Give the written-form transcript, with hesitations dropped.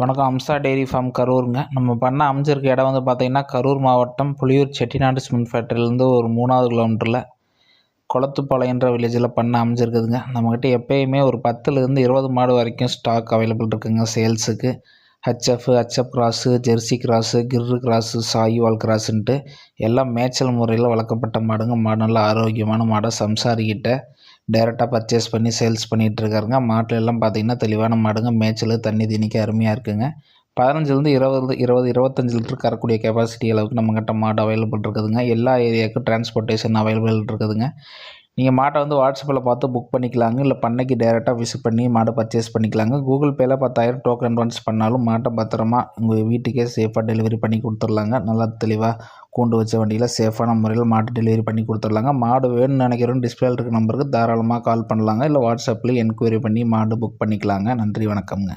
வணக்கம். Amsa dairy farm கரூருங்க. நம்ம பண்ண அமைஞ்சிருக்க இடம் வந்து பார்த்திங்கன்னா கரூர் மாவட்டம் புலியூர் செட்டிநாடு சிமெண்ட் ஃபேக்ட்ரிலேருந்து ஒரு 3வது கிலோமீட்டரில் குளத்துப்பாளையன்ற வில்லேஜில் பண்ண அமைஞ்சிருக்குதுங்க. நம்மக்கிட்ட எப்போயுமே ஒரு 10லேருந்து 20 மாடு வரைக்கும் ஸ்டாக் அவைலபிள் இருக்குதுங்க சேல்ஸுக்கு. HF cross, Jersey cross, Gir cross, Sahiwal கிராஸுன்ட்டு எல்லாம் மேய்ச்சல் முறையில் வளர்க்கப்பட்ட மாடுங்க. மாடு நல்லா ஆரோக்கியமான மாடை சம்சாரிக்கிட்ட டைரெக்டாக பர்ச்சேஸ் பண்ணி சேல்ஸ் பண்ணிகிட்ருக்காருங்க. மாட்டில் எல்லாம் பார்த்திங்கன்னா தெளிவான மாடுங்க. மேய்ச்சல் தண்ணி தீனிக்கு அருமையாக இருக்குதுங்க. 15லேருந்து 25 லிட்டர் கறக்கூடிய கெப்பாசிட்டி அளவுக்கு நம்மக்கிட்ட மாடு அவைலபிள் இருக்குதுங்க. எல்லா ஏரியாவுக்கும் டிரான்ஸ்போர்ட்டேஷன் அவைலபிள் இருக்குதுங்க. நீங்கள் மாட்டை வந்து வாட்ஸ்அப்பில் பார்த்து புக் பண்ணிக்கலாங்க. இல்லை பண்ணைக்கு டைரெக்டாக விசிட் பண்ணி மாடை பர்ச்சேஸ் பண்ணிக்கலாங்க. கூகுள் பேயில் 10,000 டோக்கன் அட்வான்ஸ் பண்ணாலும் மாட்டை பத்திரமா உங்கள் வீட்டுக்கே சேஃபாக டெலிவரி பண்ணி கொடுத்துர்லாங்க. நல்லா தெளிவாக கூண்டு வச்ச வண்டியில் சேஃபான முறையில் மாட்டு டெலிவரி பண்ணி கொடுத்துர்லாங்க. மாடு வேணும்னு நினைக்கிறோம் டிஸ்பிளேல இருக்க நம்பருக்கு தாராளமாக கால் பண்ணலாங்க. இல்லை வாட்ஸ்அப்பில் என்கொயரி பண்ணி மாடு புக் பண்ணிக்கலாங்க. நன்றி, வணக்கம்ங்க.